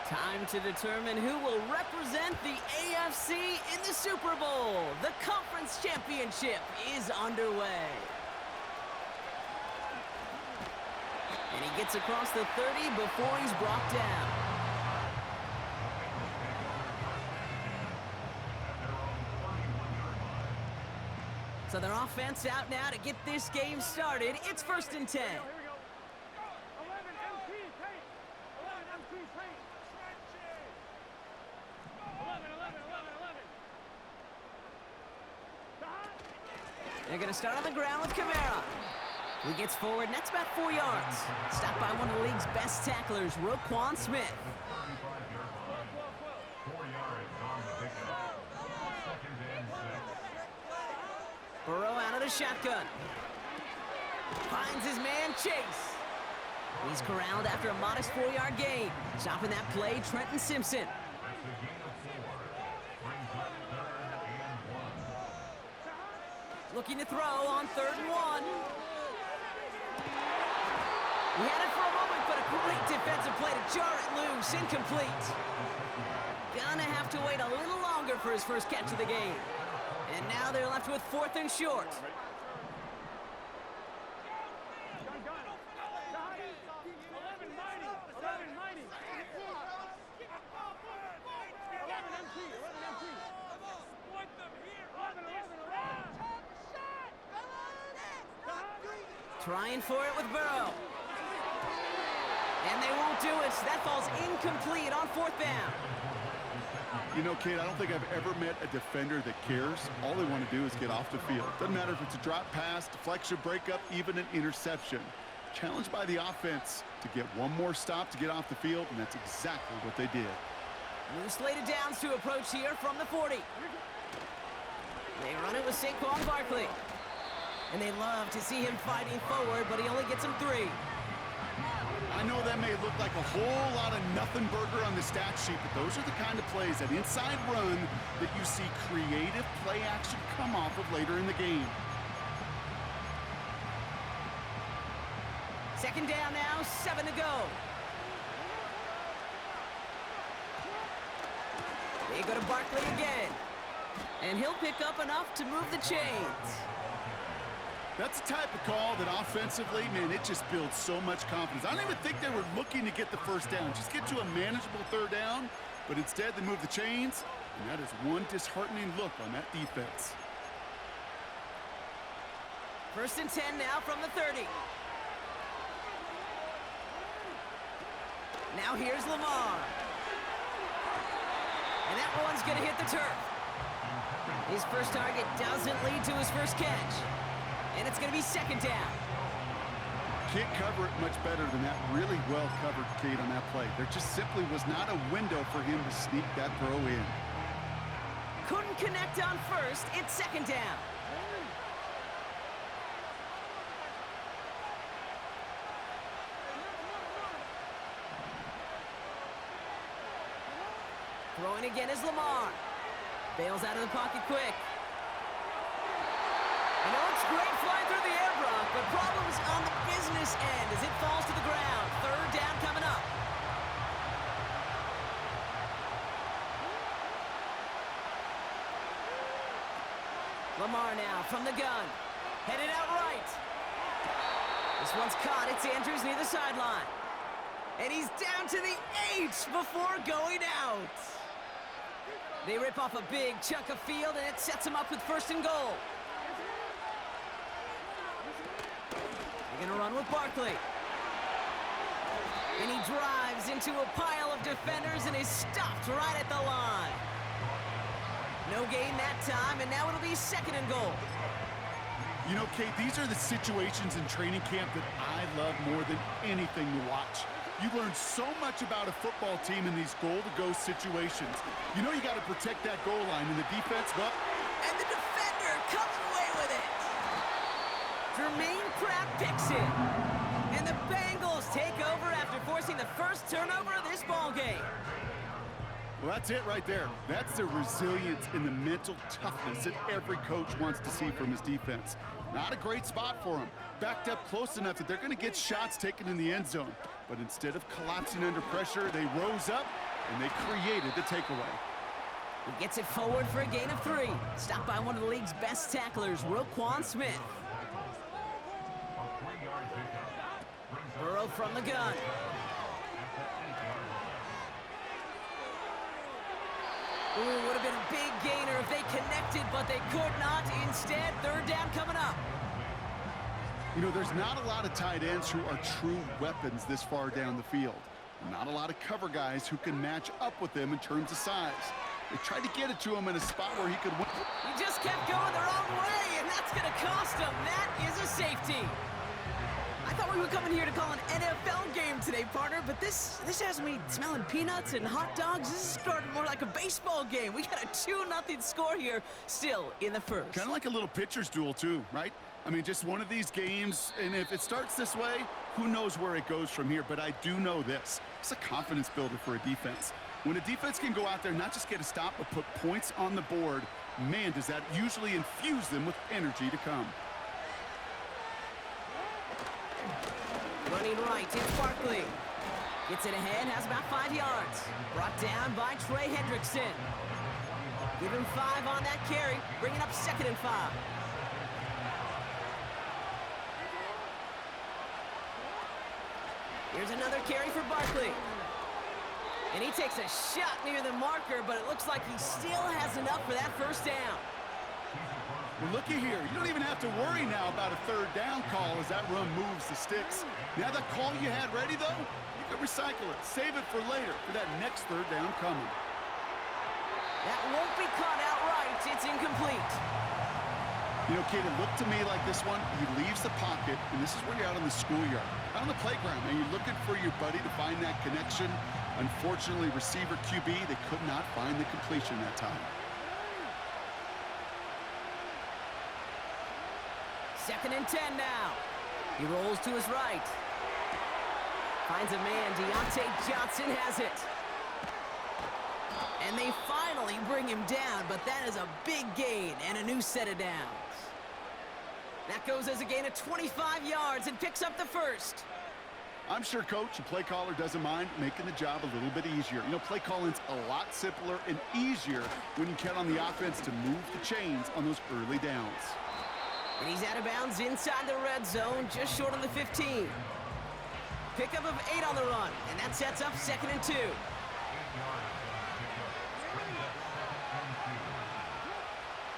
Time to determine who will represent the AFC in the Super Bowl. The conference championship is underway. And he gets across the 30 before he's brought down. So their offense out now to get this game started. It's 1st and 10. They're going to start on the ground with Kamara. He gets forward, and that's about 4 yards. Stopped by one of the league's best tacklers, Roquan Smith. Burrow out of the shotgun. Finds his man, Chase. He's corralled after a modest 4-yard gain. Stopping that play, Trenton Simpson. Looking to throw on 3rd and 1. He had it for a moment, but a great defensive play to jar it loose. Incomplete. Gonna have to wait a little longer for his first catch of the game. And now they're left with 4th and short. Trying for it with Burrow. And they won't do it. That falls incomplete on 4th down. You know, Kate, I don't think I've ever met a defender that cares. All they want to do is get off the field. Doesn't matter if it's a drop pass, deflection, breakup, even an interception. Challenged by the offense to get one more stop to get off the field, and that's exactly what they did. New slated downs to approach here from the 40. They run it with Saquon Barkley. And they love to see him fighting forward, but he only gets him 3. I know that may look like a whole lot of nothing burger on the stat sheet, but those are the kind of plays, that inside run, that you see creative play action come off of later in the game. 2nd down now, 7 to go. They go to Barkley again. And he'll pick up enough to move the chains. That's the type of call that offensively, man, it just builds so much confidence. I don't even think they were looking to get the 1st down, just get to a manageable 3rd down, but instead they move the chains, and that is one disheartening look on that defense. 1st and 10 now from the 30. Now here's Lamar. And that one's going to hit the turf. His first target doesn't lead to his first catch. And it's going to be 2nd down. Can't cover it much better than that. Really well covered, Kate, on that play. There just simply was not a window for him to sneak that throw in. Couldn't connect on 1st. It's 2nd down. Throwing again is Lamar. Bails out of the pocket quick. You know, it's great flying through the air, Brock, but problems on the business end as it falls to the ground. 3rd down coming up. Lamar now from the gun. Headed out right. This one's caught. It's Andrews near the sideline. And he's down to the 8 before going out. They rip off a big chunk of field, and it sets him up with 1st and goal. They're going to run with Barkley. And he drives into a pile of defenders and is stopped right at the line. No gain that time, and now it'll be 2nd and goal. You know, Kate, these are the situations in training camp that I love more than anything to watch. You learn so much about a football team in these goal-to-go situations. You know you got to protect that goal line, and the defense, well... And the defender comes away with it. Jermaine Pratt picks it. And the Bengals take over after forcing the first turnover of this ball game. Well, that's it right there. That's the resilience and the mental toughness that every coach wants to see from his defense. Not a great spot for him. Backed up close enough that they're going to get shots taken in the end zone. But instead of collapsing under pressure, they rose up and they created the takeaway. He gets it forward for a gain of 3. Stopped by one of the league's best tacklers, Roquan Smith. Burrow from the gun. Ooh, would have been a big gainer if they connected, but they could not. Instead, third down coming up. You know, there's not a lot of tight ends who are true weapons this far down the field. Not a lot of cover guys who can match up with them in terms of size. They tried to get it to him in a spot where he could win. He just kept going the wrong way, and that's going to cost him. That is a safety. I thought we were coming here to call an NFL game today, partner, but this has me smelling peanuts and hot dogs. This is starting more like a baseball game. We got a 2-0 score here, still in the first. Kind of like a little pitcher's duel, too, right? I mean, just one of these games, and if it starts this way, who knows where it goes from here. But I do know this. It's a confidence builder for a defense. When a defense can go out there and not just get a stop, but put points on the board, man, does that usually infuse them with energy to come. Running right, it's Barkley. Gets it ahead, has about 5 yards. Brought down by Trey Hendrickson. Give him 5 on that carry, bringing up 2nd and 5. Here's another carry for Barkley. And he takes a shot near the marker, but it looks like he still has enough for that first down. Well, looky here. You don't even have to worry now about a third down call as that run moves the sticks. Now that call you had ready, though, you can recycle it. Save it for later for that next third down coming. That won't be caught outright. It's incomplete. You know, kid, it looked to me like this one, he leaves the pocket, and this is where you're out on the schoolyard, out on the playground, and you're looking for your buddy to find that connection. Unfortunately, receiver QB, they could not find the completion that time. 2nd and 10 now. He rolls to his right. Finds a man. Deontay Johnson has it. And they finally bring him down, but that is a big gain and a new set of downs. That goes as a gain of 25 yards and picks up the first. I'm sure coach and play caller doesn't mind making the job a little bit easier. You know, play calling's a lot simpler and easier when you count on the offense to move the chains on those early downs. And he's out of bounds inside the red zone, just short of the 15. Pickup of 8 on the run, and that sets up 2nd and 2.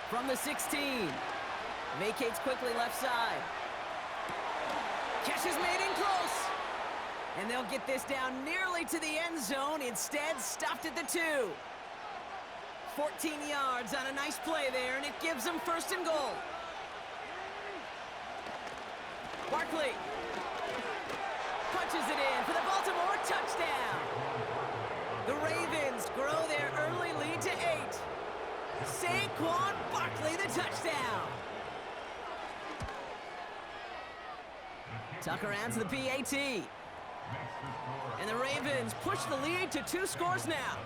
From the 16. Vacates quickly left side. Catch is made in close. And they'll get this down nearly to the end zone. Instead, stopped at the 2. 14 yards on a nice play there, and it gives them 1st and goal. Barkley punches it in for the Baltimore touchdown. The Ravens grow their early lead to 8. Saquon Barkley, the touchdown. Tucker adds the PAT. And the Ravens push the lead to 2 scores now.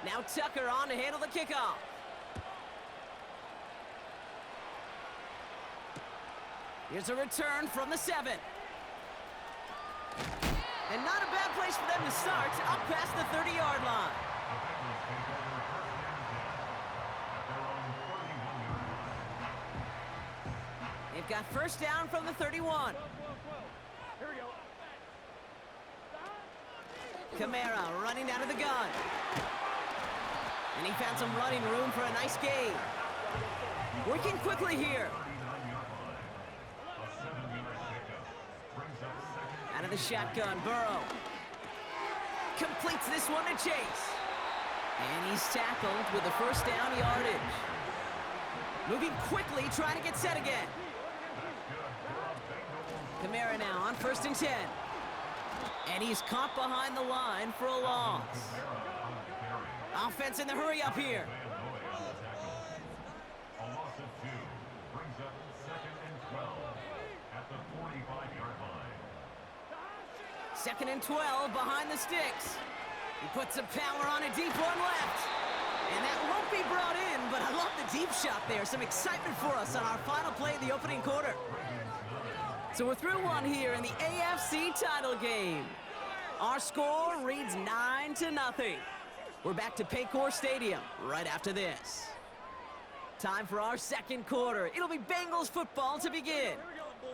Now Tucker on to handle the kickoff. Here's a return from the 7. And not a bad place for them to start, up past the 30-yard line. They've got 1st down from the 31. Kamara running out of the gun. And he found some running room for a nice gain. Working quickly here. Out of the shotgun, Burrow. Completes this one to Chase. And he's tackled with the 1st down yardage. Moving quickly, trying to get set again. Kamara now on 1st and 10. And he's caught behind the line for a loss. Offense in the hurry up here. A loss of 2 brings up 2nd and 12 at the 45-yard line. 2nd and 12 behind the sticks. He puts some power on a deep one left. And that won't be brought in, but I love the deep shot there. Some excitement for us on our final play of the opening quarter. So we're through one here in the AFC title game. Our score reads 9-0. We're back to Paycor Stadium right after this. Time for our second quarter. It'll be Bengals football to begin.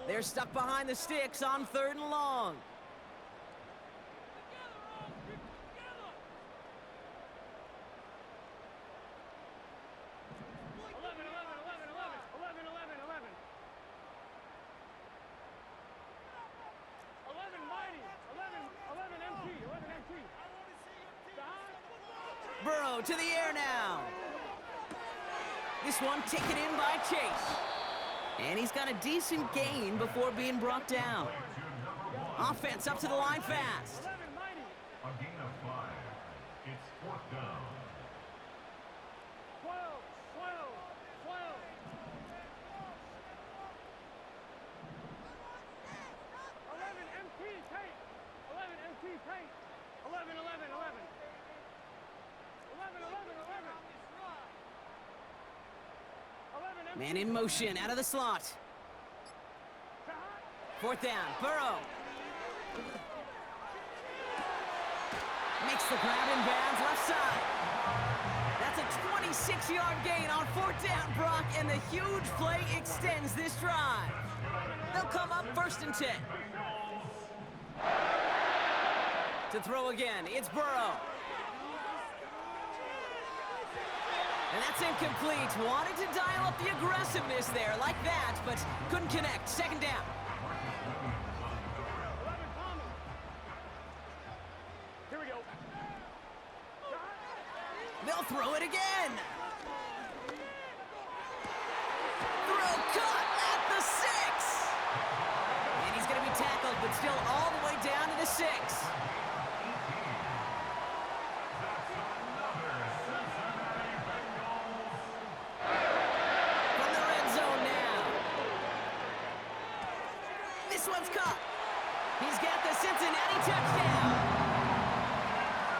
They're stuck behind the sticks on 3rd and long. Burrow to the air now. This one taken in by Chase. And he's got a decent gain before being brought down. Offense up to the line fast. A gain of 5. It's 4th down. 12. 11 MT paint. 11 MT paint. 11. 11. Man in motion, out of the slot. 4th down, Burrow. Makes the grab in bounds, left side. That's a 26-yard gain on 4th down, Brock, and the huge play extends this drive. They'll come up 1st and 10. To throw again, it's Burrow. And that's incomplete. Wanted to dial up the aggressiveness there like that, but couldn't connect. 2nd down. Here we go. They'll throw it again. Throw caught at the 6. And he's going to be tackled, but still all the way down to the 6. From the red zone now. This one's caught. He's got the Cincinnati touchdown.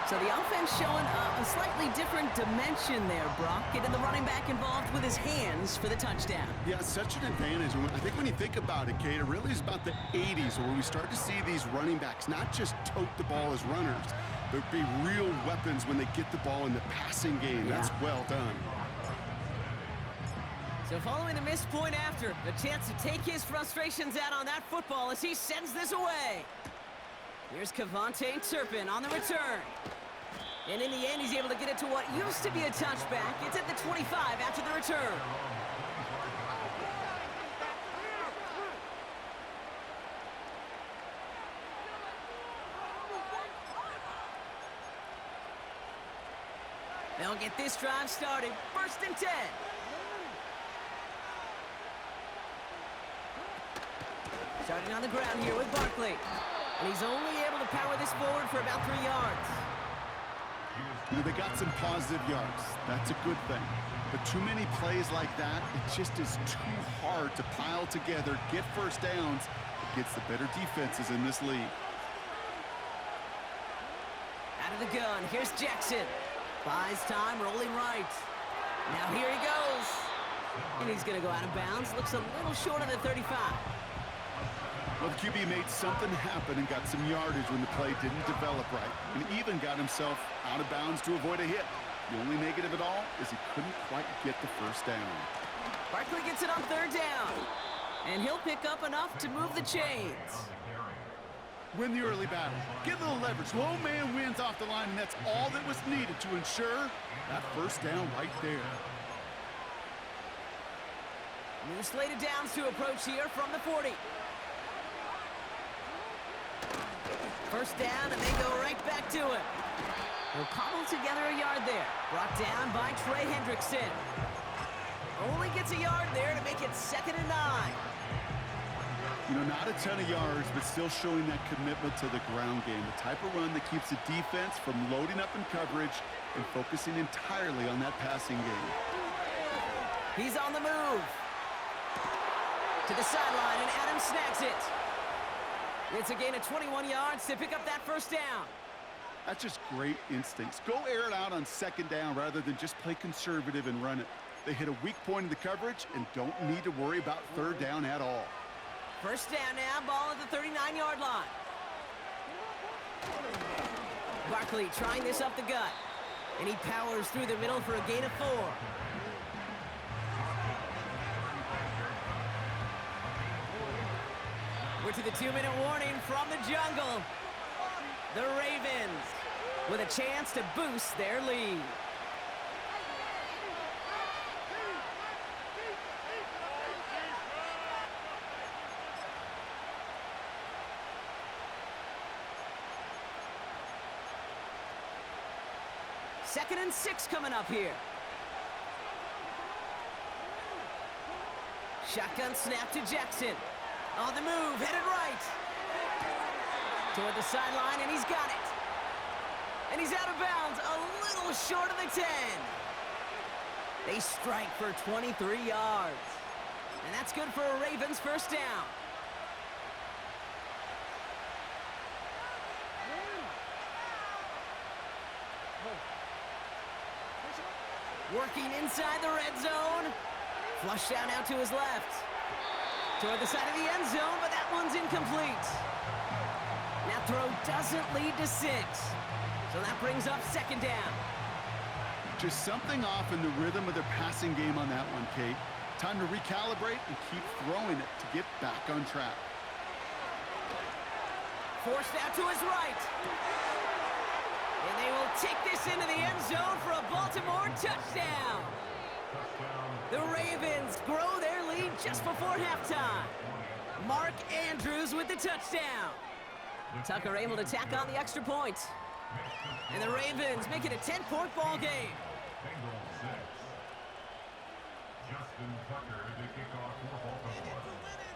So the offense showing a slightly different dimension there, Brock. Getting the running back involved with his hands for the touchdoam. Yeah, such an advantage. I think when you think about it, Kate, it really is about the 80s where we start to see these running backs not just tote the ball as runners, but be real weapons when they get the ball in the passing game. Yeah. That's well done. So following the missed point after, a chance to take his frustrations out on that football as he sends this away. Here's Kevontae Turpin on the return. And in the end, he's able to get it to what used to be a touchback. It's at the 25 after the return. They'll get this drive started. 1st and 10. Starting on the ground here with Barkley. And he's only able to power this forward for about 3 yards. You know, they got some positive yards. That's a good thing. But too many plays like that, it just is too hard to pile together, get first downs against the better defenses in this league. Out of the gun, here's Jackson. Buys time, rolling right. Now here he goes. And he's going to go out of bounds. Looks a little short of the 35. Well, the QB made something happen and got some yardage when the play didn't develop right, and even got himself out of bounds to avoid a hit. The only negative at all is he couldn't quite get the first down. Barkley gets it on 3rd down, and he'll pick up enough to move the chains. Win the early battle. Get a little leverage. Low man wins off the line, and that's all that was needed to ensure that first down right there. New slate of downs to approach here from the 40. 1st down, and they go right back to it. They'll cobble together a yard there. Brought down by Trey Hendrickson. Only gets a yard there to make it 2nd and 9. You know, not a ton of yards, but still showing that commitment to the ground game. The type of run that keeps the defense from loading up in coverage and focusing entirely on that passing game. He's on the move. To the sideline, and Adams snags it. It's a gain of 21 yards to pick up that 1st down. That's just great instincts. Go air it out on 2nd down rather than just play conservative and run it. They hit a weak point in the coverage and don't need to worry about 3rd down at all. First down now, ball at the 39-yard line. Barkley trying this up the gut. And he powers through the middle for a gain of 4. We're to the 2-minute warning from the jungle. The Ravens with a chance to boost their lead. Second and 6 coming up here. Shotgun snap to Jackson. On the move, headed right. Toward the sideline, and he's got it. And he's out of bounds, a little short of the 10. They strike for 23 yards. And that's good for a Ravens first down. Working inside the red zone. Flush down out to his left. Toward the side of the end zone, but that one's incomplete. That throw doesn't lead to 6. So that brings up second down. Just something off in the rhythm of their passing game on that one, Kate. Time to recalibrate and keep throwing it to get back on track. Forced out to his right. And they will take this into the end zone for a Baltimore touchdown. The Ravens grow their lead just before halftime. Mark Andrews with the touchdown. Tucker able to tack on the extra point. And the Ravens make it a 10-point ball game.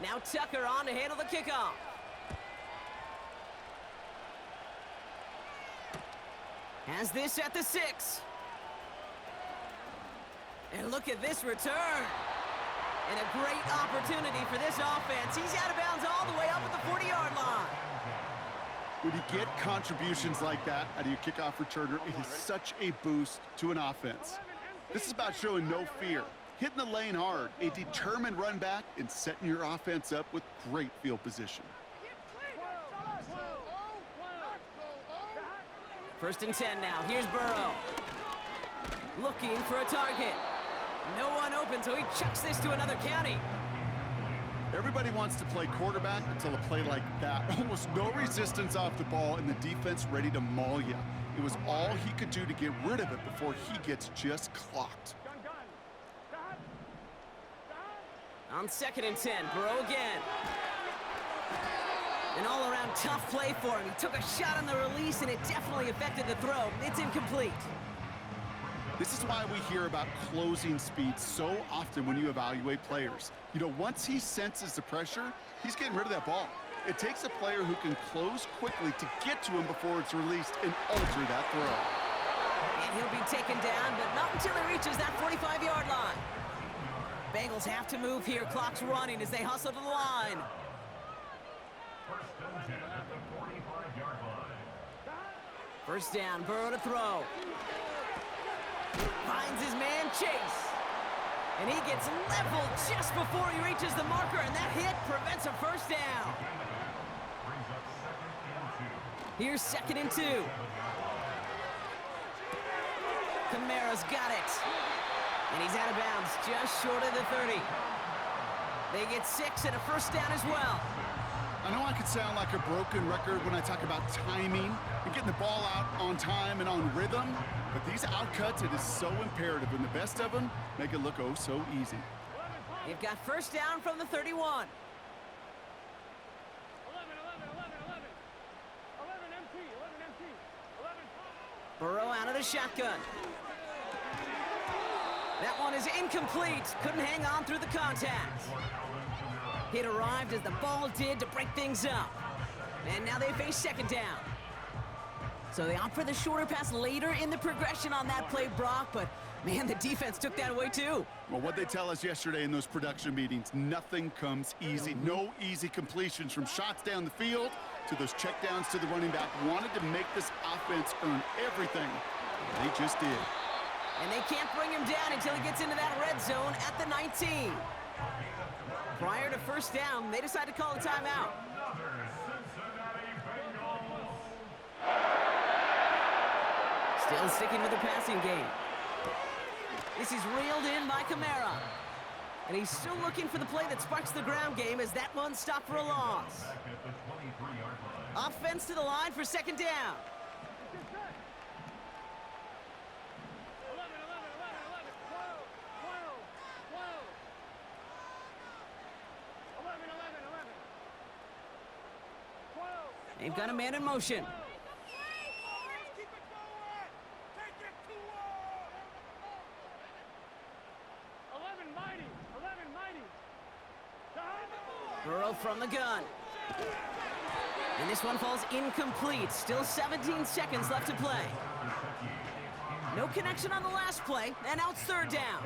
Now Tucker on to handle the kickoff. Has this at the 6. And look at this return. And a great opportunity for this offense. He's out of bounds all the way up at the 40-yard line. When you get contributions like that out of your kickoff returner, it is such a boost to an offense. This is about showing no fear, hitting the lane hard, a determined run back, and setting your offense up with great field position. First and 10 now. Here's Burrow. Looking for a target. No one open, so he chucks this to another county. Everybody wants to play quarterback until a play like that. Almost no resistance off the ball and the defense ready to maul you. It was all he could do to get rid of it before he gets just clocked. On second and 10, Burrow again. An all-around tough play for him. He took a shot on the release, and it definitely affected the throw. It's incomplete. This is why we hear about closing speed so often when you evaluate players. You know, once he senses the pressure, he's getting rid of that ball. It takes a player who can close quickly to get to him before it's released and alter that throw. And he'll be taken down, but not until he reaches that 45-yard line. Bengals have to move here. Clock's running as they hustle to the line. First down, Burrow to throw. Finds his man Chase. And he gets leveled just before he reaches the marker, and that hit prevents a first down. Here's second and 2. Kamara's got it. And he's out of bounds just short of the 30. They get 6 and a first down as well. I know I could sound like a broken record when I talk about timing and getting the ball out on time and on rhythm, but these outcuts, it is so imperative, and the best of them make it look oh so easy. They've got first down from the 31. 11 MT. Burrow out of the shotgun. That one is incomplete. Couldn't hang on through the contact. It arrived as the ball did to break things up. And now they face second down. So they opt for the shorter pass later in the progression on that play, Brock, but man, the defense took that away too. Well, what they tell us yesterday in those production meetings, nothing comes easy. No easy completions from shots down the field to those checkdowns to the running back. Wanted to make this offense earn everything. They just did. And they can't bring him down until he gets into that red zone at the 19. Prior to first down, they decide to call a timeout. Another Cincinnati Bengals. Still sticking with the passing game. This is reeled in by Kamara. And he's still looking for the play that sparks the ground game as that one stopped for a loss. Back at the 23-yard line. Offense to the line for second down. 11, 12, 11, 12. They've got a man in motion. Keep it going. Take it to 11 mighty. 11 mighty. Burrow from the gun. And this one falls incomplete. Still 17 seconds left to play. No connection on the last play, and now it's third down.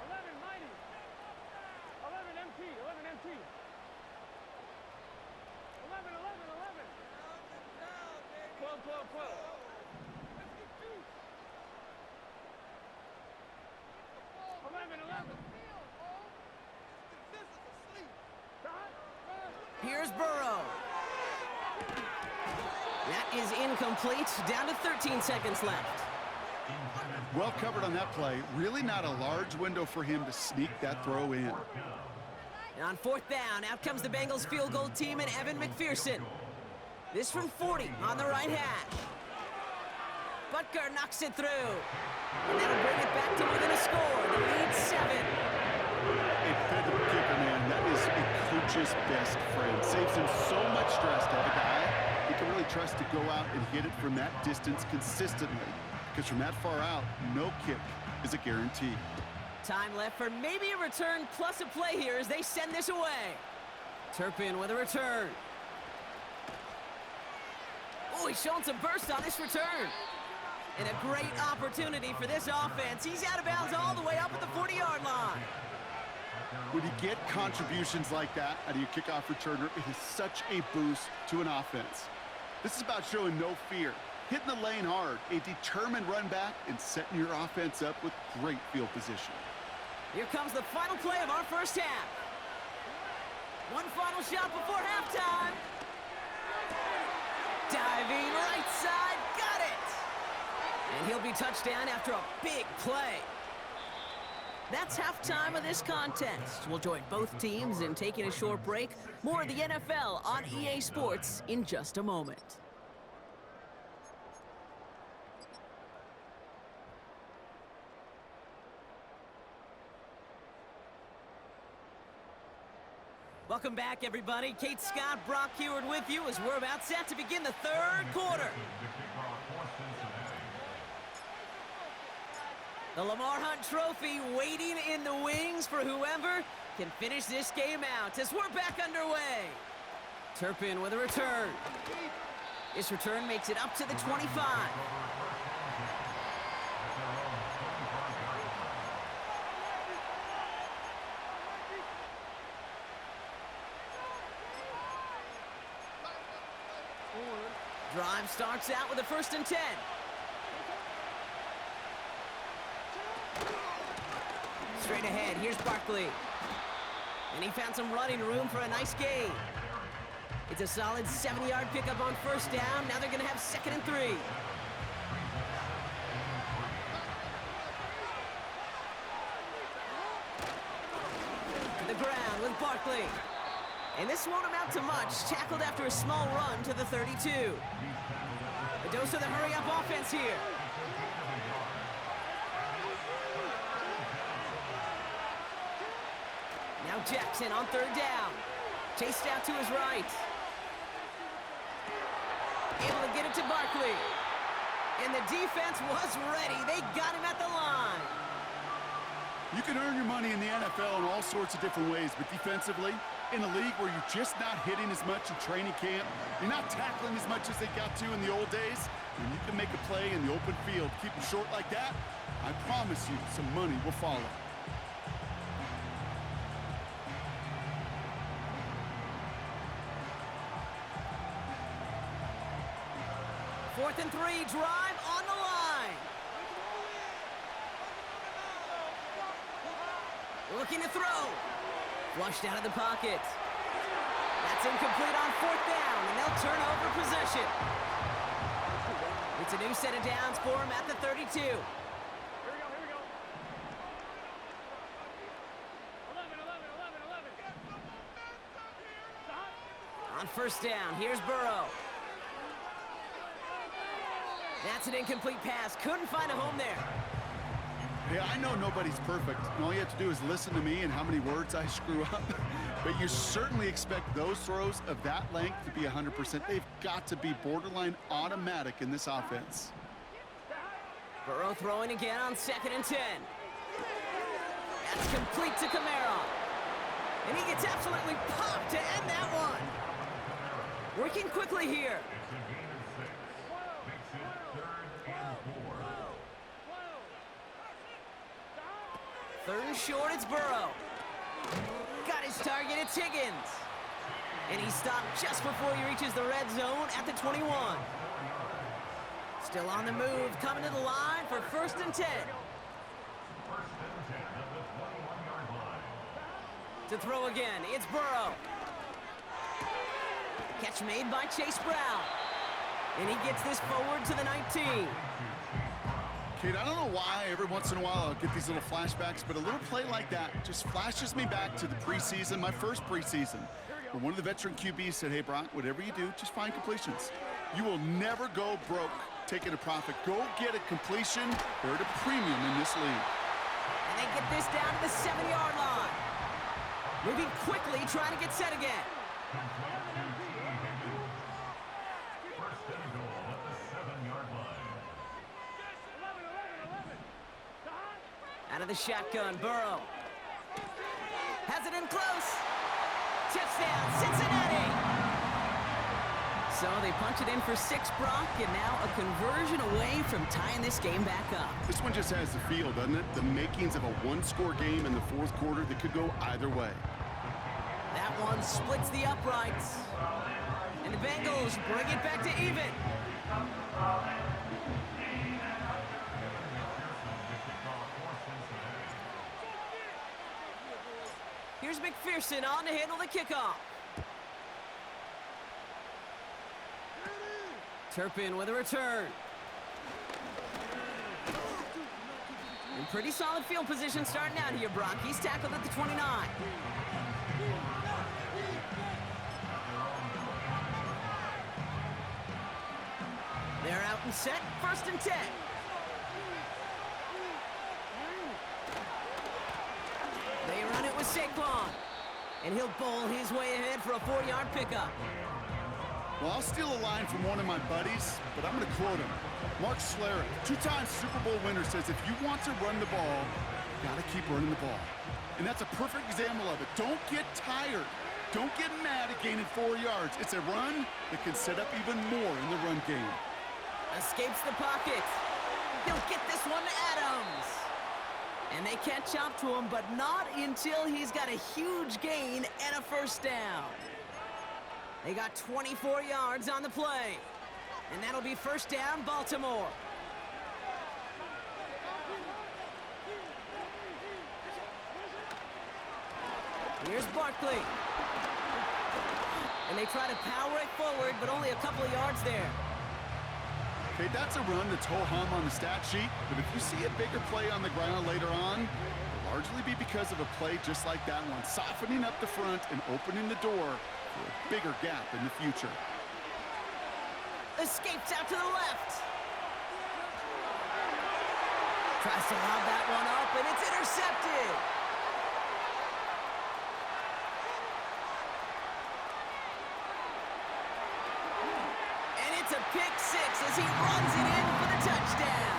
11 mighty. 11 MT. 11 MT. 11. 12. 11. Here's Burrow. That is incomplete. Down to 13 seconds left. Well covered on that play. Really not a large window for him to sneak that throw in. And on fourth down, out comes the Bengals field goal team and Evan McPherson. This from 40 on the right hash. Butker knocks it through. And that'll bring it back to within a score. The lead 7. A dependable kicker, man. That is a coach's best friend. Saves him so much stress to have a guy he can really trust to go out and hit it from that distance consistently. Because from that far out, no kick is a guarantee. Time left for maybe a return plus a play here as they send this away. Turpin with a return. Oh, he's showing some burst on this return. And a great opportunity for this offense. He's out of bounds all the way up at the 40-yard line. When you get contributions like that out of your kickoff returner, it is such a boost to an offense. This is about showing no fear, hitting the lane hard, a determined run back, and setting your offense up with great field position. Here comes the final play of our first half. One final shot before halftime. Diving right side, got it! And he'll be touchdown after a big play. That's halftime of this contest. We'll join both teams in taking a short break. More of the NFL on EA Sports in just a moment. Welcome back, everybody. Kate Scott, Brock Heward with you as we're about set to begin the third quarter. The Lamar Hunt Trophy waiting in the wings for whoever can finish this game out as we're back underway. Turpin with a return. This return makes it up to the 25. Drive starts out with a 1st and 10. Straight ahead, here's Barkley. And he found some running room for a nice gain. It's a solid 70-yard pickup on 1st down. Now they're going to have 2nd and 3. To the ground with Barkley. And this won't amount to much. Tackled after a small run to the 32. A dose of the hurry-up offense here. Now Jackson on 3rd down. Chased out to his right. Able to get it to Barkley. And the defense was ready. They got him at the line. You can earn your money in the NFL in all sorts of different ways, but defensively, in a league where you're just not hitting as much in training camp, you're not tackling as much as they got to in the old days, and you can make a play in the open field, keep them short like that, I promise you some money will follow. Fourth and 3, drive on the line. Looking to throw. Flushed out of the pocket. That's incomplete on 4th down, and they'll turn over possession. It's a new set of downs for him at the 32. Here we go, here we go. 11, 11, 11, 11. Stop. On 1st down, here's Burrow. That's an incomplete pass. Couldn't find a home there. Hey, I know nobody's perfect. And all you have to do is listen to me and how many words I screw up. But you certainly expect those throws of that length to be 100%. They've got to be borderline automatic in this offense. Burrow throwing again on 2nd and 10. That's complete to Kamara. And he gets absolutely popped to end that one. Working quickly here. Third and short, it's Burrow. Got his target, it's Higgins. And he stopped just before he reaches the red zone at the 21. Still on the move, coming to the line for 1st and 10. To throw again, it's Burrow. Catch made by Chase Brown. And he gets this forward to the 19. Kate, I don't know why every once in a while I'll get these little flashbacks, but a little play like that just flashes me back to the preseason, my first preseason, where one of the veteran QBs said, hey, Brock, whatever you do, just find completions. You will never go broke taking a profit. Go get a completion. They're at a premium in this league. And they get this down to the 7-yard line. Moving quickly, trying to get set again. Out of the shotgun, Burrow. Has it in close. Touchdown, Cincinnati. So they punch it in for 6, Brock, and now a conversion away from tying this game back up. This one just has the feel, doesn't it? The makings of a one-score game in the 4th quarter that could go either way. That one splits the uprights. And the Bengals bring it back to even. Here's McPherson on to handle the kickoff. Turpin with a return. In pretty solid field position starting out here, Brock. He's tackled at the 29. They're out and set, 1st and 10. They run it with Saquon. And he'll bowl his way ahead for a 4-yard pickup. Well, I'll steal a line from one of my buddies, but I'm going to quote him. Mark Schlereth, 2-time Super Bowl winner, says if you want to run the ball, you got to keep running the ball. And that's a perfect example of it. Don't get tired. Don't get mad at gaining 4 yards. It's a run that can set up even more in the run game. Escapes the pocket. He'll get this one to Adams. And they catch up to him, but not until he's got a huge gain and a 1st down. They got 24 yards on the play. And that'll be 1st down, Baltimore. Here's Barkley. And they try to power it forward, but only a couple of yards there. Okay, that's a run that's ho-hum on the stat sheet, but if you see a bigger play on the ground later on, it'll largely be because of a play just like that one, softening up the front and opening the door for a bigger gap in the future. Escapes out to the left. Tries to lob that one up, and it's intercepted. And it's a pick 6 as he runs it in for the touchdown.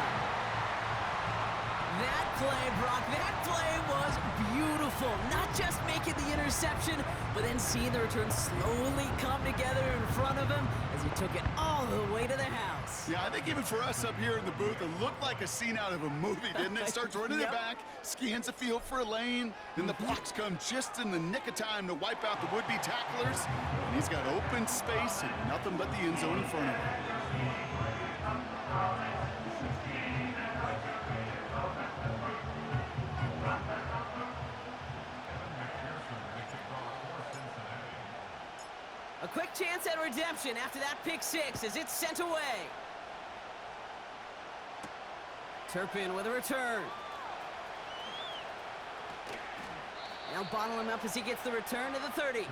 That play, Brock, that play was beautiful. Not just making the interception, but then seeing the return slowly come together in front of him as he took it all the way to the house. Yeah, I think even for us up here in the booth, it looked like a scene out of a movie, didn't it? Starts running it back, scans the field for a lane, then the blocks come just in the nick of time to wipe out the would-be tacklers, and he's got open space and nothing but the end zone in front of him. A quick chance at redemption after that pick six as it's sent away. Turpin with a return. Now bottle him up as he gets the return to the 30.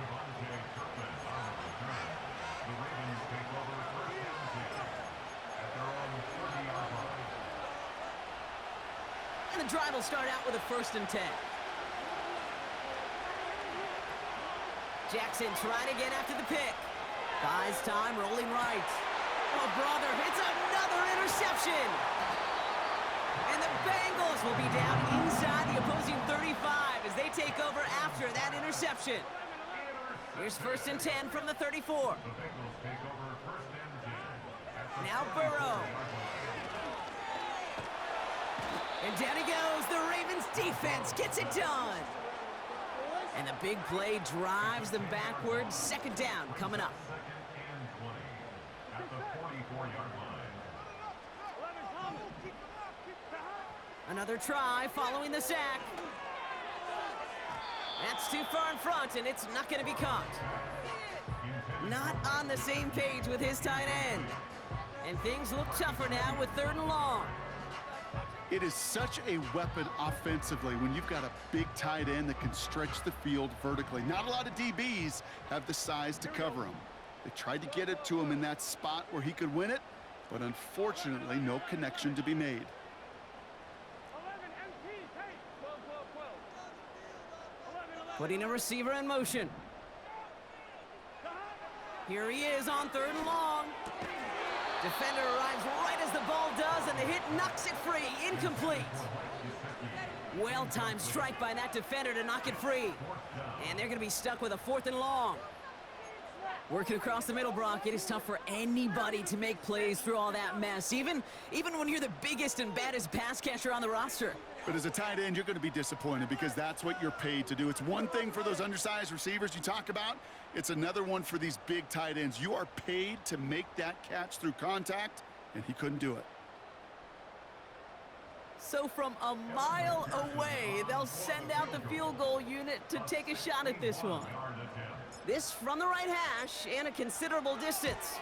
And the drive will start out with a 1st and 10. Jackson trying again after the pick. Buys time, rolling right. Oh, brother, it's another interception. And the Bengals will be down inside the opposing 35 as they take over after that interception. Here's 1st and 10 from the 34. Now Burrow. And down he goes. The Ravens defense gets it done. And the big play drives them backwards. 2nd down coming up. 2nd and 20 at the 44-yard line. Another try following the sack. That's too far in front, and it's not going to be caught. Not on the same page with his tight end. And things look tougher now with 3rd and long. It is such a weapon offensively when you've got a big tight end that can stretch the field vertically. Not a lot of DBs have the size to cover him. They tried to get it to him in that spot where he could win it, but unfortunately, no connection to be made. 11 MT, take. 12, 12, 12. 11, 11. Putting a receiver in motion. Here he is on 3rd and long. Defender arrives right as the ball does, and the hit knocks it free. Incomplete. Well-timed strike by that defender to knock it free. And they're going to be stuck with a 4th and long. Working across the middle, Brock, it is tough for anybody to make plays through all that mess, even when you're the biggest and baddest pass catcher on the roster. But as a tight end, you're going to be disappointed because that's what you're paid to do. It's one thing for those undersized receivers you talk about. It's another one for these big tight ends. You are paid to make that catch through contact, and he couldn't do it. So from a mile away, they'll send out the field goal unit to take a shot at this one. This from the right hash and a considerable distance.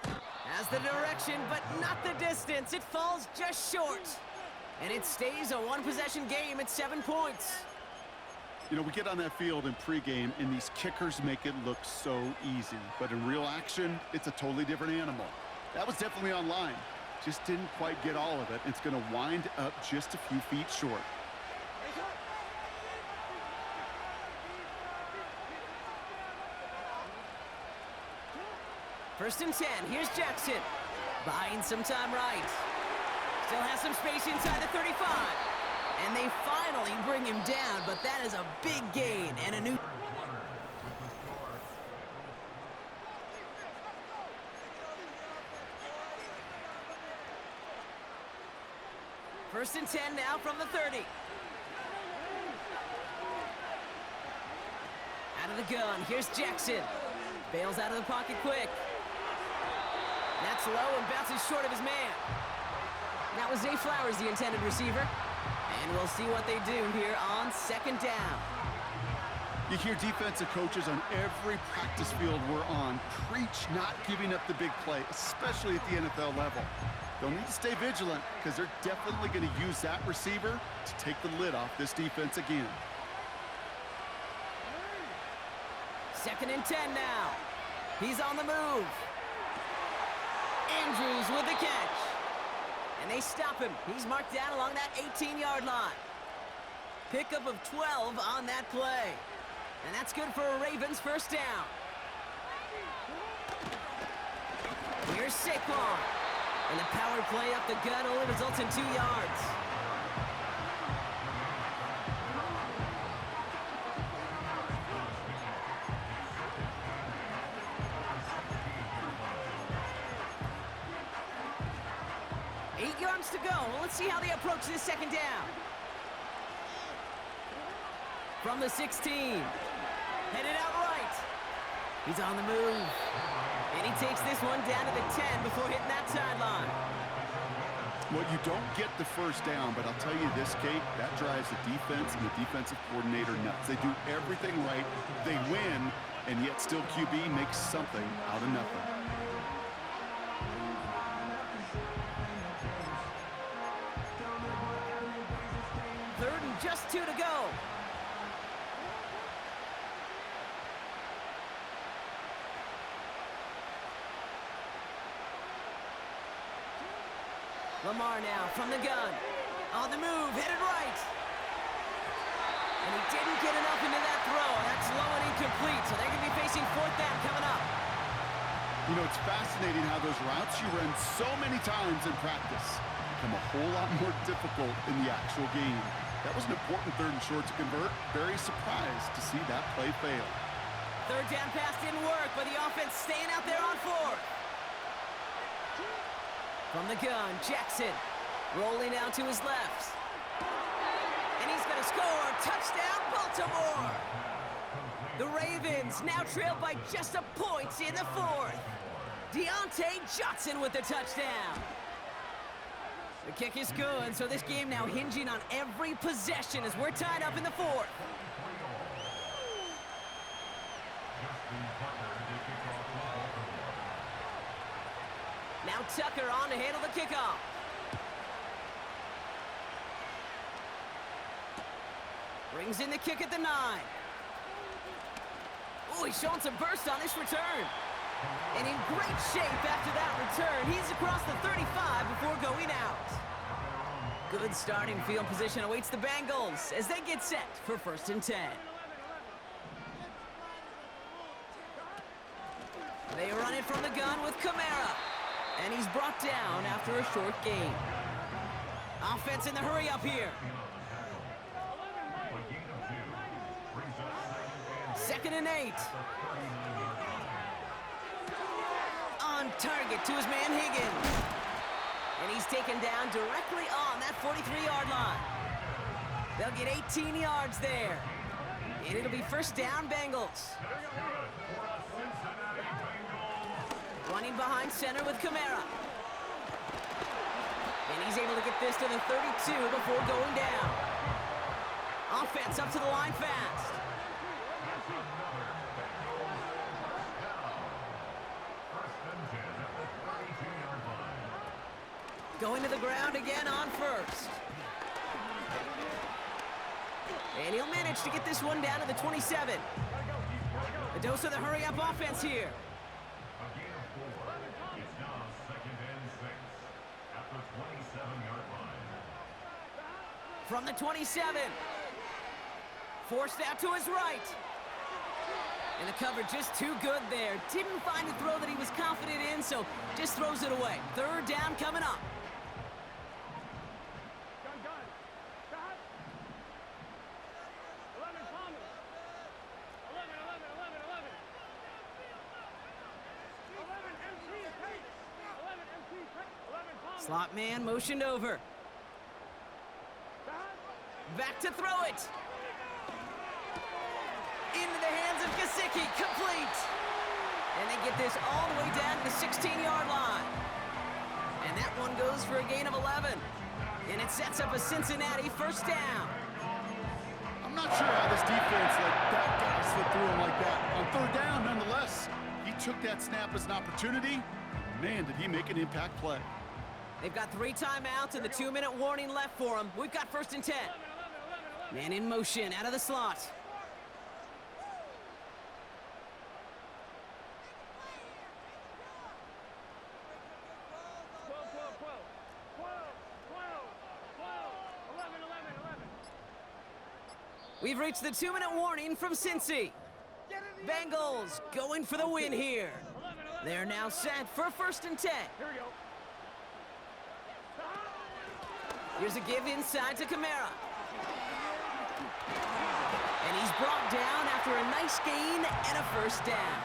Has the direction, but not the distance. It falls just short. And it stays a one-possession game at 7 points. You know, we get on that field in pregame, and these kickers make it look so easy. But in real action, it's a totally different animal. That was definitely on line. Just didn't quite get all of it. It's going to wind up just a few feet short. First and 10, here's Jackson. Buying some time right. Still has some space inside the 35. And they finally bring him down, but that is a big gain and a new... First and 10 now from the 30. Out of the gun, here's Jackson. Bails out of the pocket quick. That's low and bounces short of his man. That was Zay Flowers, the intended receiver. And we'll see what they do here on 2nd down. You hear defensive coaches on every practice field we're on preach not giving up the big play, especially at the NFL level. They'll need to stay vigilant because they're definitely going to use that receiver to take the lid off this defense again. 2nd and 10 now. He's on the move. Andrews with the catch. And they stop him. He's marked down along that 18-yard line. Pickup of 12 on that play. And that's good for a Ravens 1st down. Here's Saquon. And the power play up the gut only results in 2 yards. To go. Well, let's see how they approach this 2nd down. From the 16. Headed out right. He's on the move. And he takes this one down to the 10 before hitting that sideline. Well, you don't get the first down, but I'll tell you this, Kate, that drives the defense and the defensive coordinator nuts. They do everything right, they win, and yet still QB makes something out of nothing. Third and just 2 to go. Lamar now from the gun. On the move, headed right. And he didn't get enough into that throw. That's low and incomplete, so they're going to be facing 4th down coming up. You know, it's fascinating how those routes you run so many times in practice become a whole lot more difficult in the actual game. That was an important 3rd and short to convert. Very surprised to see that play fail. 3rd down pass didn't work, but the offense staying out there on 4th. From the gun, Jackson rolling out to his left. And he's going to score. Touchdown, Baltimore! The Ravens now trailed by just a point in the 4th. Deontay Johnson with the touchdown. The kick is good, so this game now hinging on every possession as we're tied up in the 4th. Now Tucker on to handle the kickoff. Brings in the kick at the 9. Oh, he's showing some burst on his return. And in great shape after that return. He's across the 35 before going out. Good starting field position awaits the Bengals as they get set for 1st and 10. They run it from the gun with Kamara. And he's brought down after a short gain. Offense in the hurry up here. 2nd and 8. On target to his man Higgins. And he's taken down directly on that 43-yard line. They'll get 18 yards there. And it'll be 1st down, Bengals. Running behind center with Kamara. And he's able to get this to the 32 before going down. Offense up to the line fast. Going to the ground again on 1st. And he'll manage to get this one down to the 27. A dose of the hurry-up offense here. From the 27. Forced out to his right. And the cover just too good there. Didn't find a throw that he was confident in, so just throws it away. 3rd down coming up. Gun. Stop. 11 Palmer. 11. 11 MC Tate. 11 MC Tate. 11 Palmer. Slot man motioned over. Back to throw it. Into the hands of Gesicki, complete. And they get this all the way down to the 16-yard line. And that one goes for a gain of 11. And it sets up a Cincinnati 1st down. I'm not sure how this defense let that guy slip through him like that. On 3rd down, nonetheless, he took that snap as an opportunity. Man, did he make an impact play. They've got 3 timeouts and the 2-minute warning left for them. We've got 1st and 10. Man in motion, out of the slot. We've reached the 2-minute warning from Cincy. Bengals going for the win here. They're now set for 1st and 10. Here we go. Here's a give inside to Kamara. And he's brought down after a nice gain and a 1st down.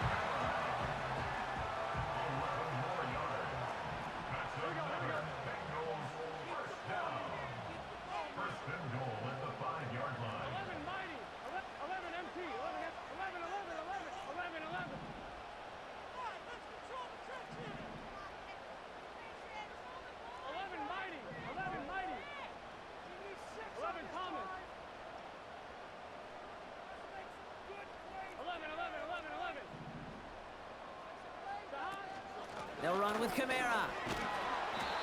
with Kamara.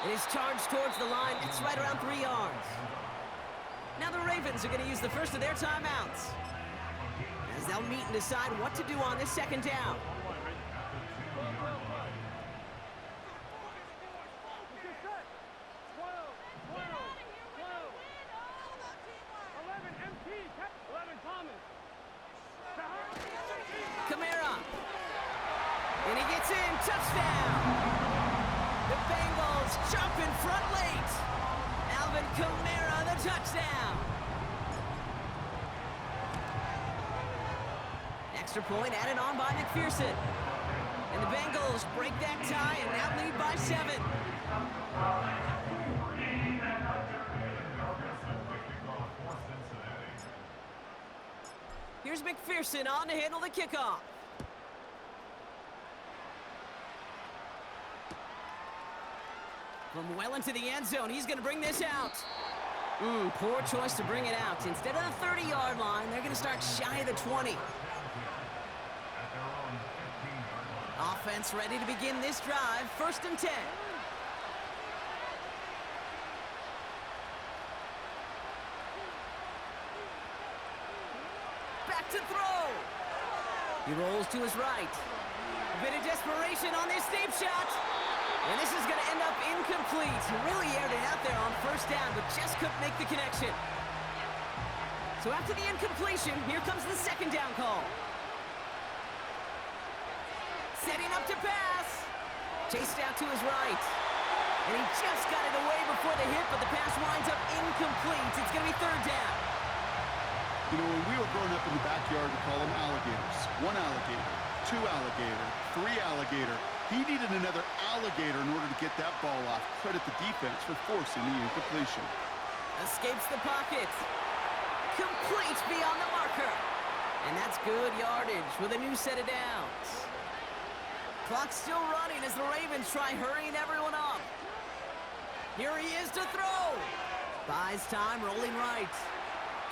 It is charged towards the line. It's right around 3 yards. Now the Ravens are going to use the first of their timeouts, as they'll meet and decide what to do on this second down. Kamara. And he gets in. Touchdown. The Bengals jump in front late. Alvin Kamara, the touchdown. Extra point added on by McPherson. And the Bengals break that tie and now lead by 7. Here's McPherson on to handle the kickoff. From well into the end zone, he's going to bring this out. Poor choice to bring it out. Instead of the 30-yard line, they're going to start shy of the 20. Offense ready to begin this drive. 1st and 10. Back to throw. He rolls to his right. A bit of desperation on this deep shot. And this is going to end up incomplete. He really aired it out there on 1st down, but just couldn't make the connection. So after the incompletion, here comes the 2nd down call. Setting up to pass. Chased out to his right. And he just got it away before the hit, but the pass winds up incomplete. It's going to be 3rd down. You know, when we were growing up in the backyard, we call them alligators. 1 alligator, 2 alligator, 3 alligator. He needed another alligator in order to get that ball off. Credit the defense for forcing the incompletion. Escapes the pocket. Complete beyond the marker. And that's good yardage with a new set of downs. Clock's still running as the Ravens try hurrying everyone up. Here he is to throw. Buys time, rolling right.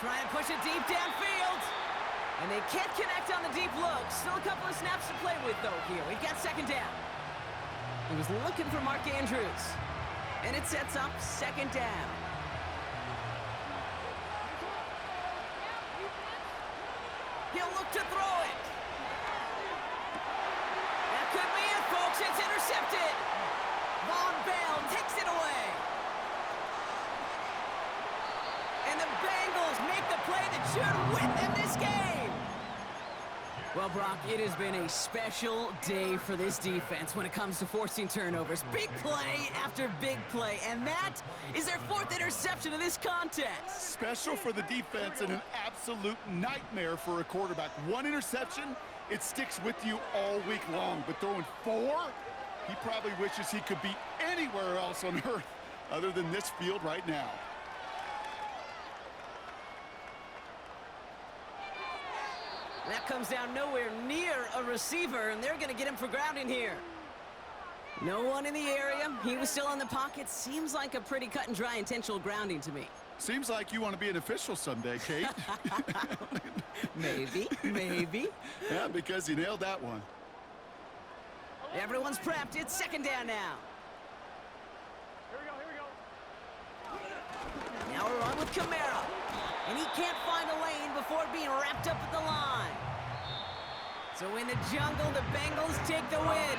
Trying to push it deep downfield. And they can't connect on the deep look. Still a couple of snaps to play with, though, here. We've got 2nd down. He was looking for Mark Andrews. And it sets up 2nd down. He'll look to throw it. That could be it, folks. It's intercepted. Von Bell takes it away. And the Bengals make the play that should win them this game. Well, Brock, it has been a special day for this defense when it comes to forcing turnovers. Big play after big play, and that is their 4th interception of this contest. Special for the defense and an absolute nightmare for a quarterback. 1 interception, it sticks with you all week long. But throwing 4, he probably wishes he could be anywhere else on earth other than this field right now. That comes down nowhere near a receiver, and they're going to get him for grounding here. No one in the area. He was still in the pocket. Seems like a pretty cut and dry intentional grounding to me. Seems like you want to be an official someday, Kate. Maybe. Yeah, because you nailed that one. Everyone's prepped. It's 2nd down now. Here we go. Now a run with Kamara. And he can't find a lane before being wrapped up at the line. So in the jungle, the Bengals take the win.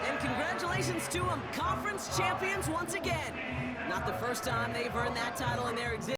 And congratulations to them, conference champions once again. Not the first time they've earned that title in their existence.